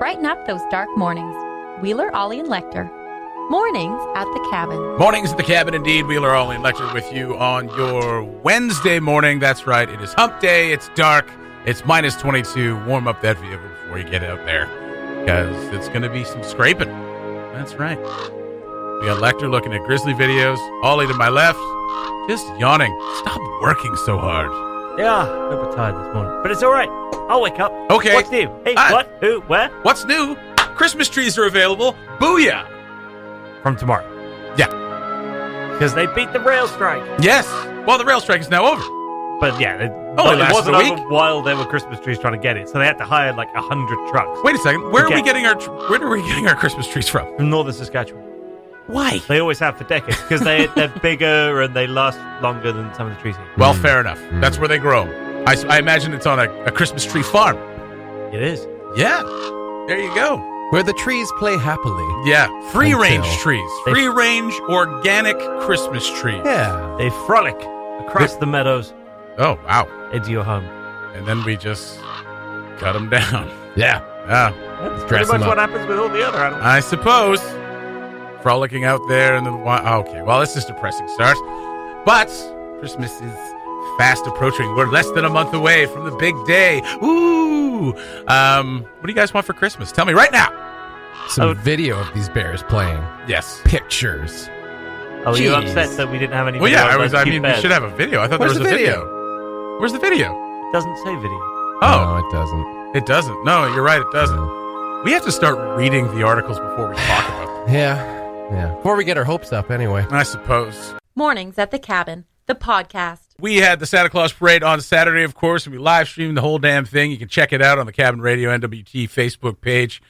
Brighten up those dark mornings. Wheeler, Ollie, and Lecter. Mornings at the Cabin. Mornings at the Cabin, indeed. Wheeler, Ollie, and Lecter with you on your Wednesday morning. That's right. It is hump day. It's dark. It's minus 22. Warm up that vehicle before you get out there, because it's going to be some scraping. That's right. We got Lecter looking at grizzly videos. Ollie to my left, just yawning. Stop working so hard. Yeah, a bit tired this morning. But it's all right. I'll wake up. Okay. What's new? Hey, what? Who? Where? What's new? Christmas trees are available. Booyah! From tomorrow. Yeah. Because they beat the rail strike. Yes. Well, the rail strike is now over. But yeah, it lasted wasn't a week. over while there were Christmas trees trying to get it. So they had to hire like 100 trucks. Wait a second. Where are we getting our Christmas trees from? From northern Saskatchewan. Why? They always have for decades because they're bigger and they last longer than some of the trees here. Well, fair enough. That's where they grow. I imagine it's on a Christmas tree farm. It is. Yeah. There you go. Where the trees play happily. Yeah. Free-range trees. Free-range organic Christmas trees. Yeah. They frolic across the meadows. Oh, wow. Into your home. And then we just cut them down. Yeah. That's pretty much what happens with all the other animals. I suppose. Frolicking out there in the... Okay, well, it's just a depressing start. But Christmas is fast approaching. We're less than a month away from the big day. Ooh! What do you guys want for Christmas? Tell me right now. Some video of these bears playing. Yes. Pictures. Oh, you upset that we didn't have any video? Well, yeah, we should have a video. I thought there was a video. Where's the video? It doesn't say video. Oh. No, it doesn't. It doesn't. No, you're right, it doesn't. No. We have to start reading the articles before we talk about them. Yeah. Before we get our hopes up, anyway. I suppose. Mornings at the Cabin, the podcast. We had the Santa Claus Parade on Saturday, of course, and we live streamed the whole damn thing. You can check it out on the Cabin Radio NWT Facebook page.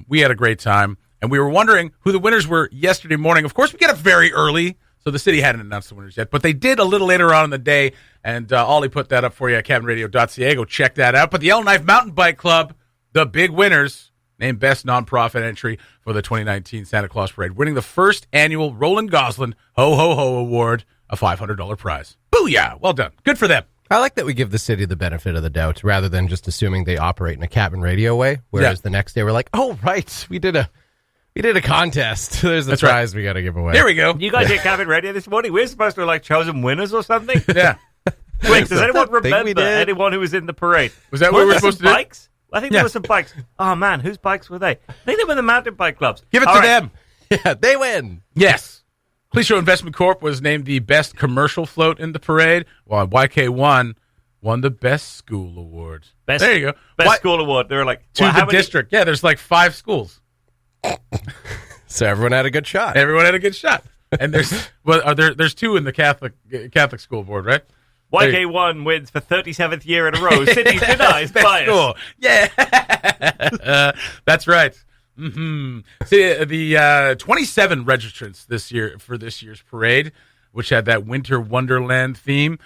We had a great time, and we were wondering who the winners were yesterday morning. Of course, we get up very early, so the city hadn't announced the winners yet, but they did a little later on in the day, and Ollie put that up for you at cabinradio.ca. Go check that out. But the Yellowknife Mountain Bike Club, the big winners, named Best Nonprofit Entry for the 2019 Santa Claus Parade, winning the first annual Roland Gosselin Ho Ho Ho Award, a $500 prize. Booyah! Well done. Good for them. I like that we give the city the benefit of the doubt rather than just assuming they operate in a cabin radio way, whereas the next day we're like, oh, right, we did a contest. There's a prize we got to give away. There we go. You guys did Cabin Radio this morning? We're supposed to have chosen winners or something? Yeah. Wait, does anyone remember anyone who was in the parade? Was that what we were supposed to do? Bikes? I think there were some bikes. Oh, man, whose bikes were they? I think they were the mountain bike clubs. Give it to them. Yeah, they win. Yes. Police Show Investment Corp was named the best commercial float in the parade, while YK1 won the Best School Award. There you go. Best School Award. They were like... To the district. Yeah, there's like 5 schools. So everyone had a good shot. And there's 2 in the Catholic School Board, right? YK1 wins for 37th year in a row. City's denies bias. Cool. Yeah. That's right. Mm-hmm. See, the 27 registrants this year for this year's parade, which had that Winter Wonderland theme.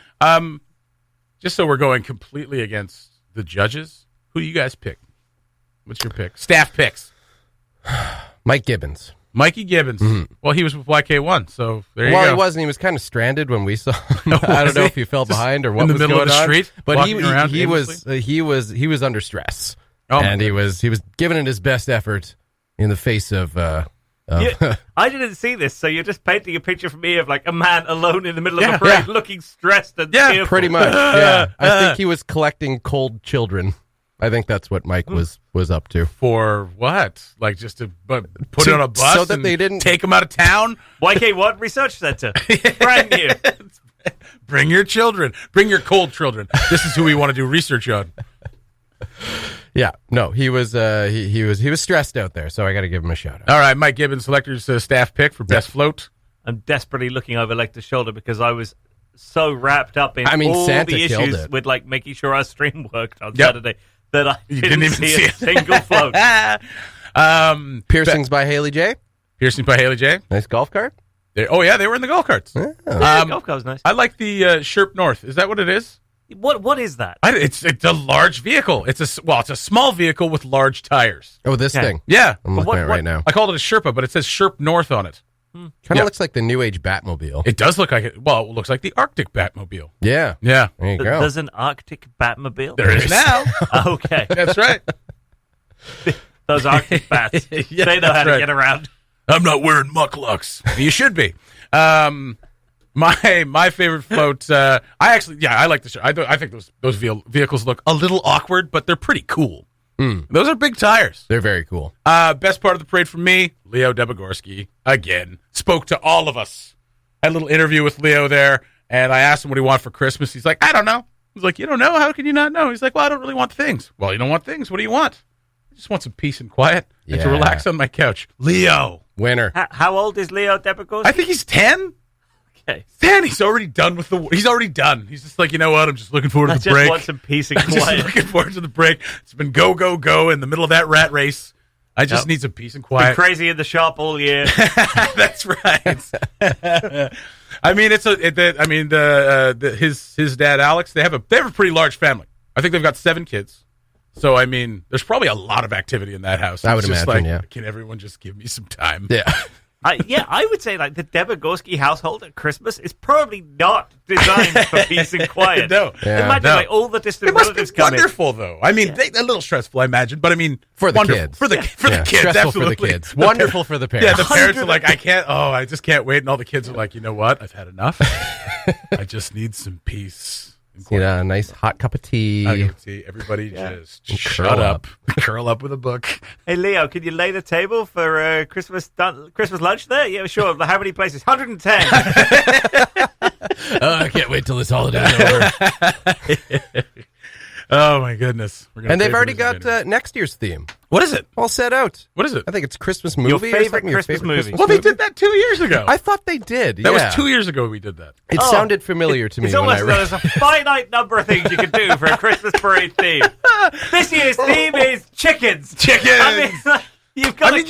Just so we're going completely against the judges, who do you guys pick? What's your pick? Staff picks. Mike Gibbons. Mikey Gibbons. Mm-hmm. Well, he was with YK1, so there you go. Well, he wasn't. He was kind of stranded when we saw him. I don't know if he fell behind or what was going on. In the middle of the street? But he was under stress. And he was giving it his best effort in the face of... I didn't see this, so you're just painting a picture for me of like a man alone in the middle of a parade looking stressed and tearful. Pretty much, yeah. I think he was collecting cold children. I think that's what Mike was up to. For what? Like just to put it on a bus so that they didn't take him out of town? YK1 Research Center. Brand new. Bring your children. Bring your cold children. This is who we want to do research on. Yeah, no, he was stressed out there, so I got to give him a shout out. All right, Mike Gibbons, selector's staff pick for best float. I'm desperately looking over Lecter's shoulder because I was so wrapped up in all Santa the issues with like making sure our stream worked on Saturday that I didn't even see a single float. Piercings by Haley J. Nice golf cart. They were in the golf carts. Yeah, golf cart was nice. I like the Sherp North. Is that what it is? What is that? It's a large vehicle. It's a small vehicle with large tires. Oh, this thing. Yeah. I'm looking at it right now. I called it a Sherpa, but it says Sherp North on it. Kind of looks like the New Age Batmobile. It does look like it. Well, it looks like the Arctic Batmobile. Yeah. Yeah. There you go. There's an Arctic Batmobile? There is now. Okay. That's right. Those Arctic bats. Yeah, they know how that's to right. get around. I'm not wearing mucklucks. You should be. My favorite float. I like the show. I think those vehicles look a little awkward, but they're pretty cool. Those are big tires. They're very cool. Best part of the parade for me, Leo Debogorski again spoke to all of us. Had a little interview with Leo there, and I asked him what he wanted for Christmas. He's like, I don't know. I was like, you don't know? How can you not know? He's like, well, I don't really want things. Well, you don't want things. What do you want? I just want some peace and quiet and to Yeah. relax on my couch. Leo. Winner. How old is Leo Debogorski? I think he's 10. Okay. 10. He's already done with he's already done. He's just like, you know what? I'm just looking forward to I the just break. want some peace and I'm just quiet. looking forward to the break. It's been go, go, go in the middle of that rat race. I just need some peace and Been quiet. crazy in the shop all year. That's right. I mean, his dad Alex. They have a pretty large family. I think they've got 7 kids. So I mean, there's probably a lot of activity in that house. I would It's just imagine, like, yeah. Can everyone just give me some time? Yeah. I would say like the Debogorski household at Christmas is probably not designed for peace and quiet. No. Yeah. Imagine No. like all the distant It must be relatives come in. wonderful, though. I mean, a little stressful, I imagine, but I mean, For the wonderful. kids. For the Yeah. kids, Stressful absolutely. for the kids. Wonderful for the parents. Yeah, the parents are like, I just can't wait. And all the kids are like, you know what? I've had enough. I just need some peace. and You quiet. know, a nice hot cup of tea. I can see everybody just And shut curl up. Curl up with a book. Hey Leo, can you lay the table for Christmas lunch there? Yeah, sure. How many places? 110. I can't wait till this holiday's over. Oh, my goodness. We're gonna And pay they've for already this got again. next year's theme What is it? all set out. What is it? I think it's Christmas movie. Your or favorite something. Christmas movie. Well, they did that 2 years ago. I thought they did. That yeah. was 2 years ago we did that. It Oh. sounded familiar to me It's when I almost read. there's a finite number of things you can do for a Christmas parade theme. This year's theme is chickens. Chickens! I mean, you've got. I mean,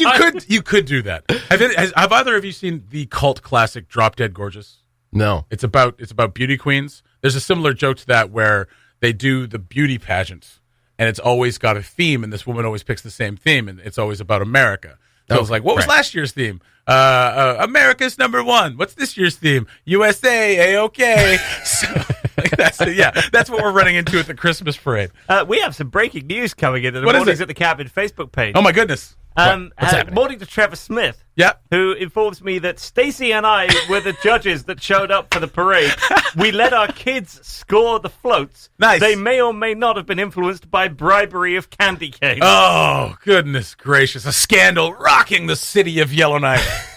you could do that. Have either of you seen the cult classic Drop Dead Gorgeous? No. It's about beauty queens. There's a similar joke to that where they do the beauty pageant, and it's always got a theme, and this woman always picks the same theme, and it's always about America. So I was like, what was last year's theme? America's #1. What's this year's theme? USA, A-OK. So, that's what we're running into at the Christmas parade. We have some breaking news coming in the What is Mornings it? at the Cabin Facebook page. Oh, my goodness. What's happening? Morning to Trevor Smith, Yeah. who informs me that Stacey and I were the judges that showed up for the parade. We let our kids score the floats. Nice. They may or may not have been influenced by bribery of candy canes. Oh, goodness gracious. A scandal rocking the city of Yellowknife.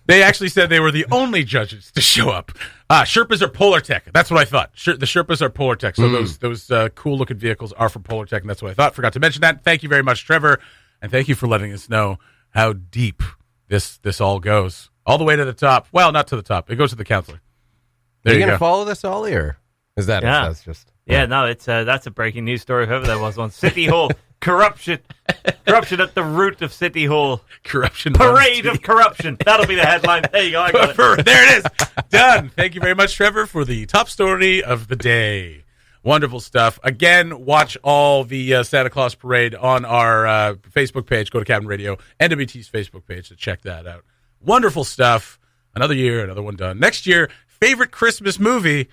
They actually said they were the only judges to show up. Sherpas are Polar Tech. That's what I thought. The Sherpas are Polar Tech. So those cool-looking vehicles are from Polar Tech, and that's what I thought. Forgot to mention that. Thank you very much, Trevor, and thank you for letting us know how deep this all goes. All the way to the top. Well, not to the top. It goes to the counselor. There Are you you going go. to follow this, Ollie, or is that Yeah. that's just... Yeah, no, it's that's a breaking news story. Whoever there was on City Hall, corruption at the root of City Hall, Corruption. parade of corruption. That'll be the headline. There you go. I got it. There it is. Done. Thank you very much, Trevor, for the top story of the day. Wonderful stuff. Again, watch all the Santa Claus parade on our Facebook page. Go to Cabin Radio, NWT's Facebook page to check that out. Wonderful stuff. Another year, another one done. Next year, favorite Christmas movie,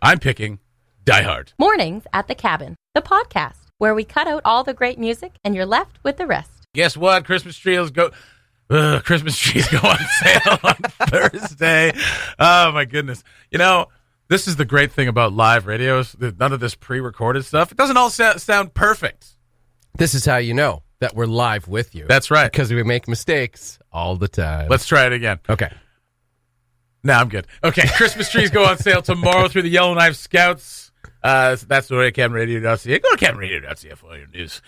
I'm picking Die Hard. Mornings at the Cabin, the podcast where we cut out all the great music and you're left with the rest. Guess what? Christmas trees go on sale on Thursday. Oh, my goodness. You know, this is the great thing about live radios. None of this pre-recorded stuff. It doesn't all sound perfect. This is how you know that we're live with you. That's right. Because we make mistakes all the time. Let's try it again. Okay. No, I'm good. Okay, Christmas trees go on sale tomorrow through the Yellowknife Scouts. That's the way at CabinRadio.ca. Go to CabinRadio.ca for all your news.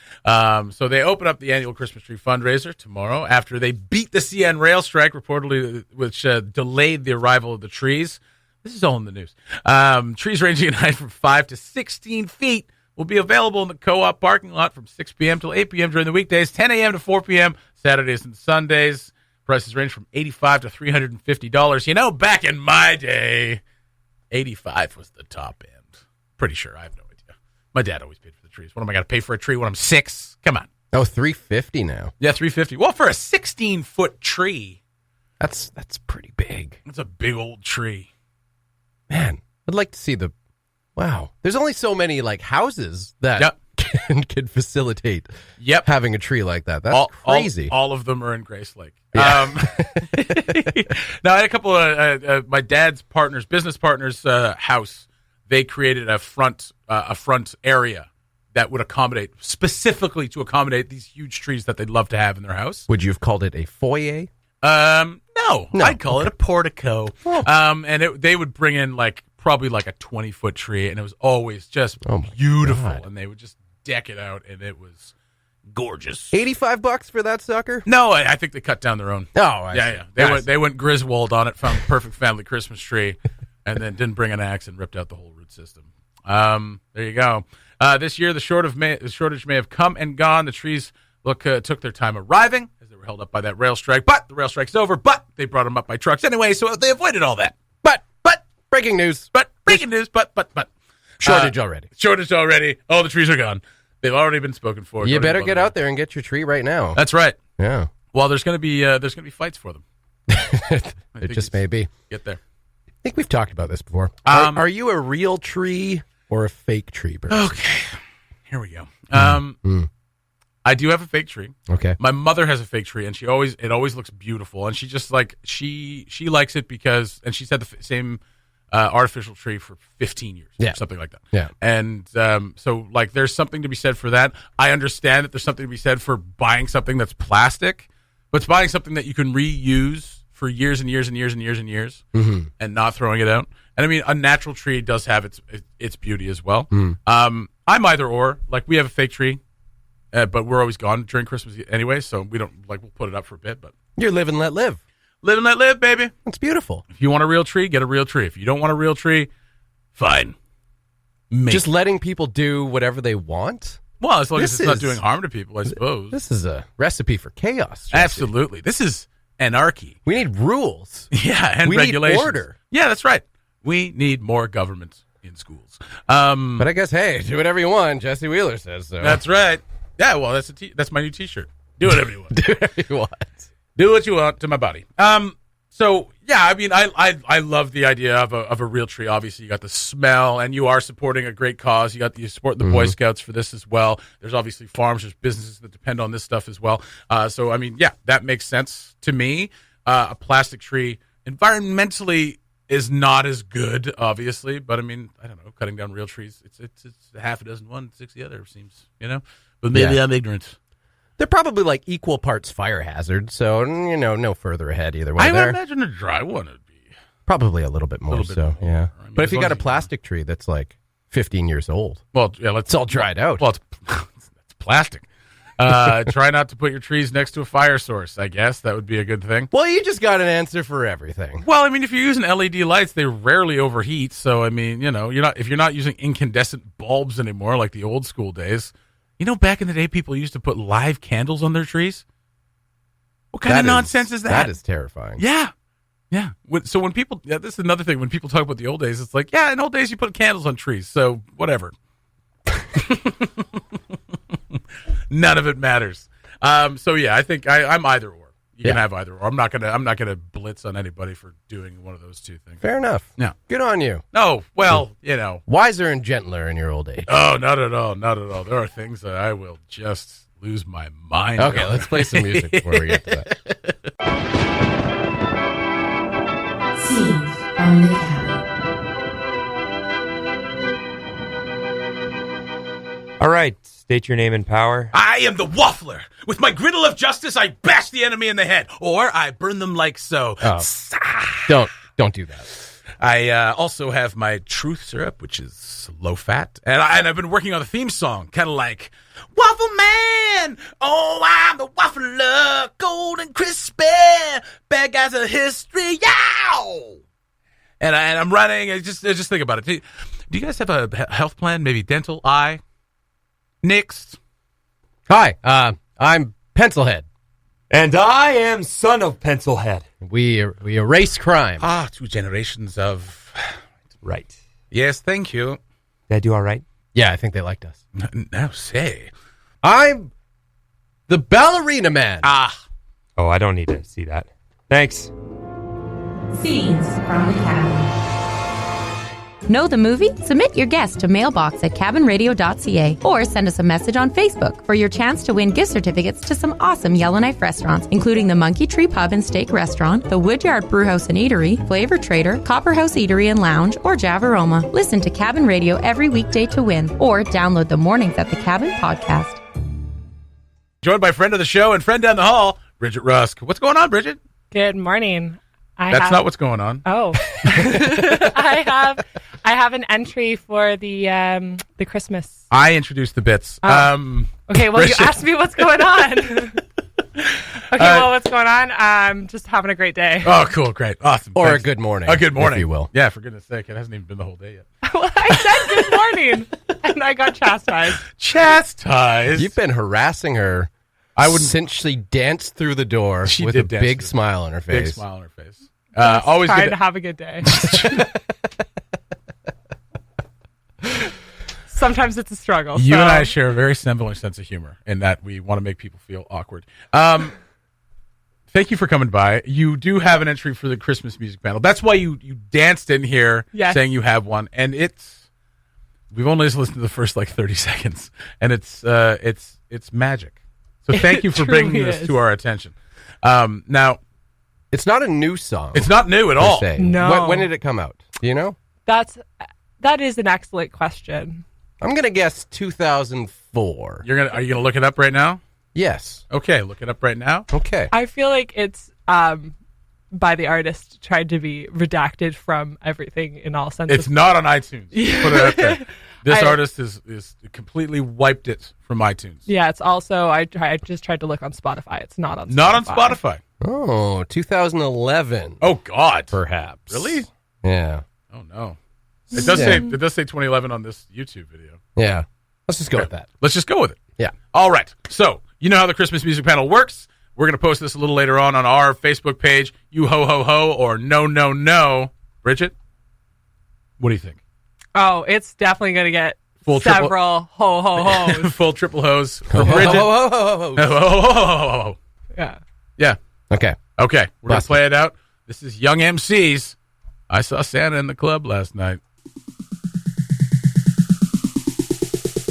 So they open up the annual Christmas tree fundraiser tomorrow after they beat the CN rail strike, reportedly, which delayed the arrival of the trees. This is all in the news. Trees ranging in height from 5 to 16 feet will be available in the co-op parking lot from 6 p.m. till 8 p.m. during the weekdays, 10 a.m. to 4 p.m. Saturdays and Sundays. Prices range from $85 to $350. You know, back in my day, $85 was the top end. Pretty sure. I have no idea. My dad always paid for the trees. What am I going to pay for a tree when I'm 6? Come on. Oh, $350 now. Yeah, $350. Well, for a 16-foot tree, That's pretty big. that's a big old tree. Man, I'd like to see the... Wow. There's only so many, like, houses that Yep. can facilitate Yep. having a tree like that. That's crazy. All of them are in Grace Lake. Yeah. Now, I had a couple of my dad's business partners' house. They created a front area that would specifically accommodate these huge trees that they'd love to have in their house. Would you have called it a foyer? No, I'd call it a portico. Oh. And they would bring in probably a 20-foot tree, and it was always just beautiful. God. And they would just deck it out, and it was gorgeous. $85 for that sucker? No, I think they cut down their own. Oh, I see. They went Griswold on it, found the perfect family Christmas tree, and then didn't bring an axe and ripped out the whole root system. There you go. This year, the shortage may have come and gone. The trees took their time arriving as they were held up by that rail strike. But the rail strike's over. But they brought them up by trucks anyway, so they avoided all that. But Breaking news. But Shortage already. Shortage already. Oh, the trees are gone. They've already been spoken for. You better get out there and get your tree right now. That's right. Yeah. Well, there's going to be fights for them. It just may be. Get there. I think we've talked about this before. Are you a real tree or a fake tree person? Okay. Here we go. I do have a fake tree. Okay. My mother has a fake tree, and it always looks beautiful. And she just she likes it because, and she's had the same artificial tree for 15 years, or something like that. Yeah. And so there's something to be said for that. I understand that there's something to be said for buying something that's plastic, but it's buying something that you can reuse for years and years and years and years and years, and not throwing it out. And I mean, a natural tree does have its beauty as well. I'm either or. We have a fake tree. But we're always gone during Christmas anyway, so we don't we'll put it up for a bit. But You're live and let live. Live and let live, baby. That's beautiful. If you want a real tree, get a real tree. If you don't want a real tree, fine. Just letting people do whatever they want. Well, as long as it's not doing harm to people, I suppose. This is a recipe for chaos, Jesse. Absolutely. This is anarchy. We need rules. Yeah, and we regulations. Need order. Yeah, that's right. We need more government in schools. But I guess, hey, do whatever you want. Jesse Wheeler says so. That's right. Yeah, well, that's my new T-shirt. Do whatever you want. Do whatever you want. Do what you want to my body. So yeah, I mean, I love the idea of a real tree. Obviously, you got the smell, and you are supporting a great cause. You support the Boy Scouts for this as well. There's obviously farms, there's businesses that depend on this stuff as well. So I mean, yeah, that makes sense to me. A plastic tree environmentally is not as good, obviously, but I mean, I don't know, cutting down real trees, it's a half a dozen one, 6 the other, seems, but maybe I'm ignorant. They're probably equal parts fire hazard, so no further ahead either way. I would imagine a dry one would be probably a little bit more. I mean, but if you got a plastic tree that's 15 years old, well, yeah, it's all dried out. Well, it's plastic. Try not to put your trees next to a fire source. I guess that would be a good thing. Well, you just got an answer for everything. Well, I mean, if you're using LED lights, they rarely overheat. So, I mean, if you're not using incandescent bulbs anymore like the old school days. Back in the day, people used to put live candles on their trees. What kind of nonsense is that? That is terrifying. Yeah. Yeah. So when people, this is another thing. When people talk about the old days, it's in old days you put candles on trees. So whatever. None of it matters. So yeah, I think I'm either or. You can have either or. I'm not gonna blitz on anybody for doing one of those two things. Fair enough. Yeah. Good on you. Oh, well, Wiser and gentler in your old age. Oh, not at all. Not at all. There are things that I will just lose my mind. Okay, let's play some music before we get to that. Scenes from the cabin. All right, state your name and power. I am the Waffler. With my griddle of justice, I bash the enemy in the head, or I burn them like so. Oh. Don't do that. I also have my truth syrup, which is low fat, and I've been working on the theme song, kind of like Waffle Man. Oh, I'm the Waffler, gold and crispy. Bad guys of history, yow. And I'm running. Just think about it. Do you guys have a health plan? Maybe dental, eye. Next. Hi, I'm Pencilhead. And I am Son of Pencilhead. We erase crime. 2 generations of... Right. Yes, thank you. Did I do all right? Yeah, I think they liked us. Now say. I'm the Ballerina Man. Oh, I don't need to see that. Thanks. Scenes from the cabin. Know the movie? Submit your guess to mailbox@cabinradio.ca or send us a message on Facebook for your chance to win gift certificates to some awesome Yellowknife restaurants, including the Monkey Tree Pub and Steak Restaurant, the Woodyard Brewhouse and Eatery, Flavor Trader, Copperhouse Eatery and Lounge, or Javaroma. Listen to Cabin Radio every weekday to win, or download the Mornings at the Cabin podcast. Joined by friend of the show and friend down the hall, Bridget Rusk. What's going on, Bridget? Good morning. That's not what's going on. Oh, I have an entry for the Christmas. I introduced the bits. Okay, well, Bridget. you asked me what's going on. What's going on? Just having a great day. Oh, cool, great, awesome. Or Thanks. a good morning. A good morning, if you will. Yeah, for goodness sake, it hasn't even been the whole day yet. Well, I said good morning, and I got chastised. Chastised. You've been harassing her since she danced through the door with a big smile on her face. Big smile on her face. Always Trying good to have a good day. Sometimes it's a struggle. You so. and I share a very similar sense of humor in that we want to make people feel awkward. Thank you for coming by. You do have an entry for the Christmas music panel. That's why you danced in here saying you have one, and we've only just listened to the first 30 seconds, and it's magic. So thank you for bringing this to our attention. Now, it's not a new song. It's not new at all. No. When did it come out? Do you know? That is an excellent question. I'm gonna guess 2004. Are you gonna look it up right now? Yes. Okay, look it up right now. Okay. I feel like it's by the artist tried to be redacted from everything in all senses. It's not on iTunes. Put it out there. This artist is completely wiped it from iTunes. Yeah, it's also I just tried to look on Spotify. It's not on Spotify. Not on Spotify. Oh, 2011. Oh God. Perhaps. Really? Yeah. Oh no. It does say 2011 on this YouTube video. Yeah. Let's just go with that. Let's just go with it. Yeah. All right. So, you know how the Christmas music panel works. We're going to post this a little later on our Facebook page, You Ho Ho Ho or No No No. Bridget, what do you think? Oh, it's definitely going to get Full several ho ho ho's. Full triple hose for Bridget. Yeah. Yeah. Okay. Okay. We're going to play it out. This is Young MC's I Saw Santa in the Club Last Night.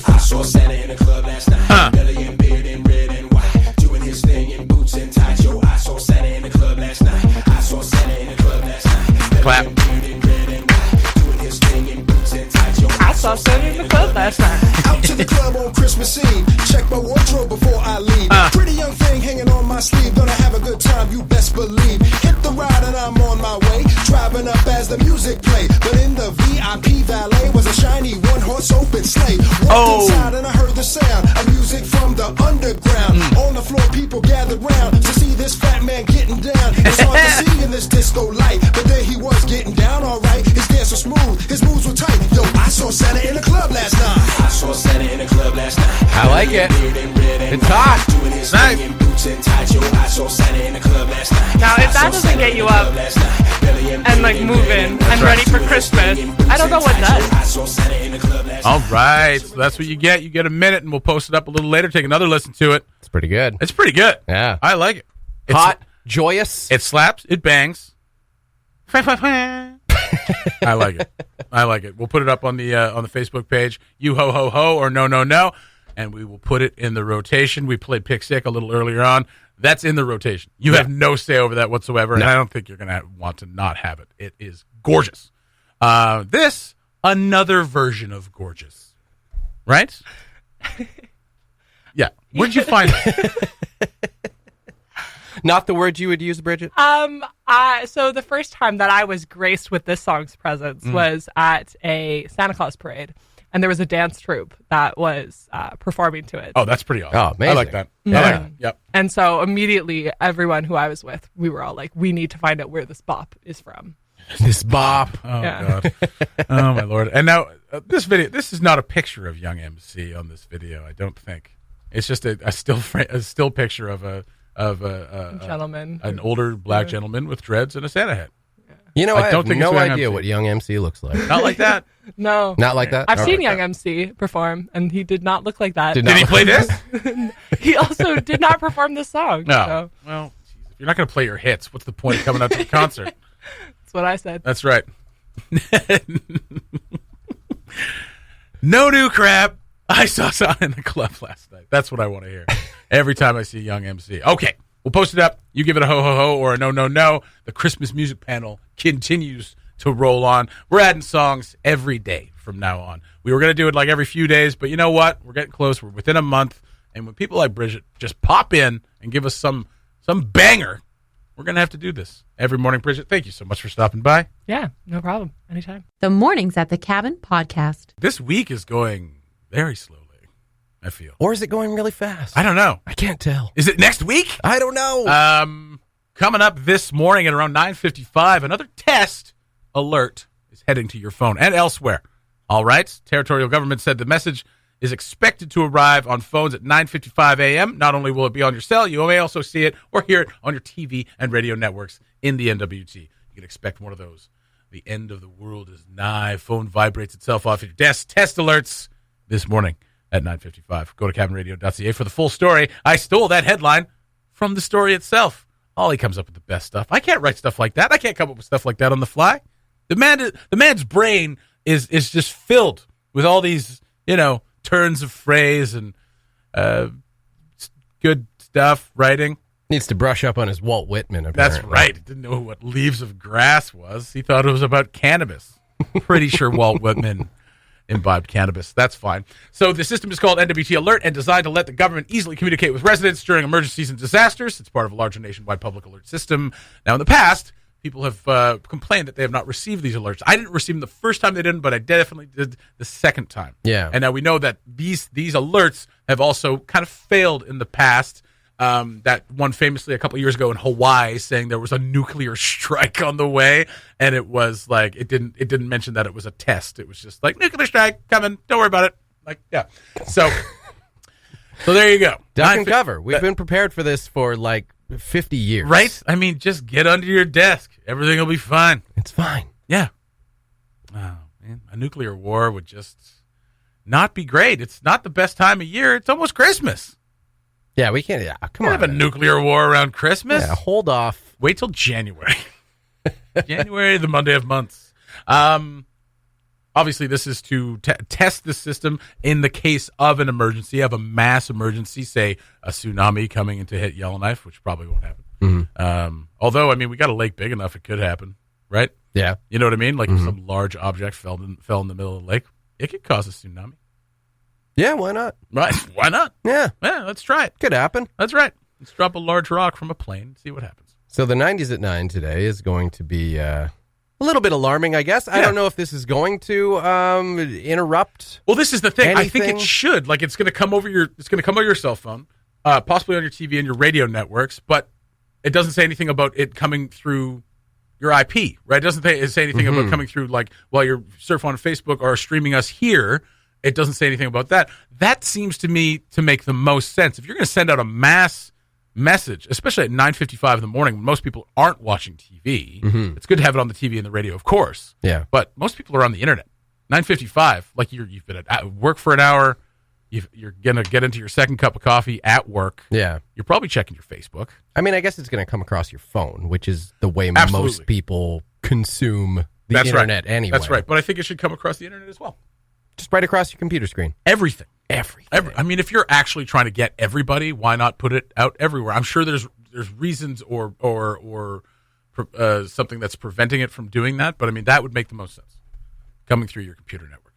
I saw Santa in the club last night. Belly and beard and red and white. Doing his thing in boots and ties. Yo, I saw Santa in the club last night. I saw Santa in the club last night. Clap. Belly and beard and red and white. Doing his thing in boots and ties. Yo, I saw Santa in the club last night. out to the club on Christmas Eve. Check my wardrobe before I leave. Pretty young thing hanging on my sleeve. Gonna have a good time, you best believe. Hit the ride and I'm on my way. Driving up as the music played. But in the VIP valet was a shiny one-horse open sleigh. Walked inside and I heard the sound of music from the underground. On the floor people gathered round to see this fat man getting down. It's hard to see in this disco light, but there he was getting down alright. His dance was smooth, his moves were tight. Yo, I saw Santa in the club last night. I saw Santa in the club last night. I like it. It's hot. Doing his thing in boots and ties. Yo, I saw Santa in the club last night. Now, if that doesn't get you up and moving and ready for Christmas, I don't know what does. All right. So that's what you get. You get a minute, and we'll post it up a little later. Take another listen to it. It's pretty good. It's pretty good. Yeah. I like it. Hot, joyous. It slaps. It bangs. I like it. I like it. We'll put it up on the Facebook page, You Ho Ho Ho or No No No, and we will put it in the rotation. We played Pick Sick a little earlier on. That's in the rotation. You have no say over that whatsoever, and I don't think you're going to want to not have it. It is gorgeous. This, another version of gorgeous. Right? Yeah. Where'd you find it? Not the word you would use, Bridget? So the first time that I was graced with this song's presence was at a Santa Claus parade. And there was a dance troupe that was performing to it. Oh, that's pretty awesome. Oh, amazing. I like that. Yeah. I like it. Yep. And so immediately, everyone who I was with, we were all like, we need to find out where this bop is from. This bop. Oh, Yeah. God. Oh, my Lord. And now, this is not a picture of Young MC on this video, I don't think. It's just a still picture of a Gentleman. an older black gentleman with dreads and a Santa hat. You know, I don't have think no it's Young idea MC. what Young MC looks like. Not like that. No. Not like that? I've Okay. seen Young MC perform, and he did not look like that. Did Did he look play like this? He also did not perform this song. No. So Well, if you're not going to play your hits, what's the point of coming out to the concert? that's what I said. That's right. No new crap. I saw something in the club last night. That's what I want to hear every time I see Young MC. Okay, we'll post it up. You give it a ho-ho-ho or a no-no-no. The Christmas music panel continues to roll on. We're adding songs every day from now on. We were going to do it like every few days, but you know what? We're getting close. We're within a month. And when people like Bridget just pop in and give us some banger, we're going to have to do this every morning. Bridget, thank you so much for stopping by. Yeah, no problem. Anytime. The Mornings at the Cabin podcast. This week is going very slowly, I feel. Or is it going really fast? I don't know. I can't tell. Is it next week? I don't know. Coming up this morning at around 9:55, another test alert is heading to your phone and elsewhere. All right. Territorial government said the message is expected to arrive on phones at 9:55 a.m. Not only will it be on your cell, you may also see it or hear it on your TV and radio networks in the NWT. You can expect one of those. The end of the world is nigh. Phone vibrates itself off your desk. Test alerts this morning at 9:55. Go to cabinradio.ca for the full story. I stole that headline from the story itself. Ollie comes up with the best stuff. I can't write stuff like that. I can't come up with stuff like that on the fly. The man's brain is just filled with all these, turns of phrase and good stuff, writing. Needs to brush up on his Walt Whitman, apparently. That's right. He didn't know what Leaves of Grass was. He thought it was about cannabis. Pretty sure Walt Whitman imbibed cannabis. That's fine. So the system is called NWT Alert and designed to let the government easily communicate with residents during emergencies and disasters. It's part of a larger nationwide public alert system. Now, in the past, people have complained that they have not received these alerts. I didn't receive them the first time they didn't, but I definitely did the second time. Yeah. And now we know that these alerts have also kind of failed in the past. That one famously a couple of years ago in Hawaii saying there was a nuclear strike on the way, and it was like it didn't mention that it was a test. It was just like nuclear strike coming. Don't worry about it. Like, yeah. So there you go. Duck and cover. We've been prepared for this for like 50 years. Right? I mean, just get under your desk. Everything will be fine. It's fine. Yeah. Oh, man. A nuclear war would just not be great. It's not the best time of year. It's almost Christmas. Yeah, we can't. Yeah, come on. Have a nuclear war around Christmas? Yeah, hold off. Wait till January. January, the Monday of months. Obviously, this is to test the system in the case of an emergency, of a mass emergency, say a tsunami coming in to hit Yellowknife, which probably won't happen. Mm-hmm. Although, I mean, we got a lake big enough, it could happen, right? Yeah. You know what I mean? Like if some large object fell in the middle of the lake, it could cause a tsunami. Yeah, why not? Right? Why not? Yeah. Yeah, let's try it. Could happen. That's right. Let's drop a large rock from a plane, see what happens. So the 90s at 9 today is going to be a little bit alarming, I guess. I don't know if this is going to interrupt. Well, this is the thing. anything. I think it should. Like, it's going to come over your cell phone, possibly on your TV and your radio networks, but it doesn't say anything about it coming through your IP, right? It doesn't say anything about coming through, like, while you're surfing on Facebook or streaming us here. It doesn't say anything about that. That seems to me to make the most sense. If you're going to send out a mass message, especially at 9:55 in the morning when most people aren't watching TV, it's good to have it on the TV and the radio, of course. Yeah. But most people are on the internet. 9:55, like you've been at work for an hour, you're going to get into your second cup of coffee at work. Yeah. You're probably checking your Facebook. I mean, I guess it's going to come across your phone, which is the way Absolutely. most people consume the internet anyway. That's right. But I think it should come across the internet as well. Just right across your computer screen. Everything. I mean, if you're actually trying to get everybody, why not put it out everywhere? I'm sure there's reasons or something that's preventing it from doing that, but I mean, that would make the most sense. Coming through your computer network.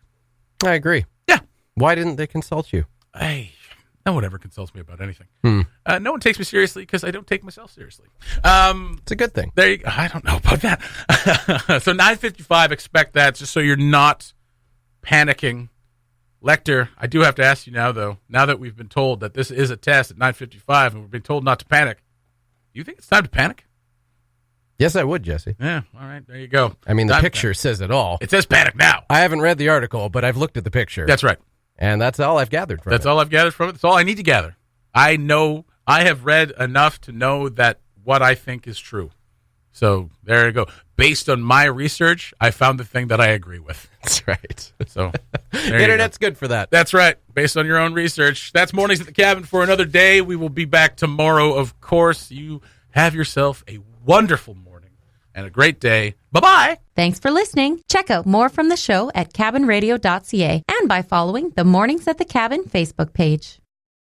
I agree. Yeah. Why didn't they consult you? No one ever consults me about anything. No one takes me seriously because I don't take myself seriously. It's a good thing. There you go. I don't know about that. So 9:55, expect that, just so you're not panicking. Lecter, I do have to ask you now, though, now that we've been told that this is a test at 9:55 and we've been told not to panic, do you think it's time to panic? Yes, I would, Jesse. Yeah, all right, there you go. I mean, the picture says it all. It says panic now. I haven't read the article, but I've looked at the picture. That's right. And that's all I've gathered from it. That's all I've gathered from it. That's all I need to gather. I know, I have read enough to know that what I think is true. So there you go. Based on my research, I found the thing that I agree with. That's right. So the internet's good for that. That's right. Based on your own research. That's Mornings at the Cabin for another day. We will be back tomorrow, of course. You have yourself a wonderful morning. and a great day. Bye-bye. Thanks for listening. Check out more from the show at cabinradio.ca and by following the Mornings at the Cabin Facebook page.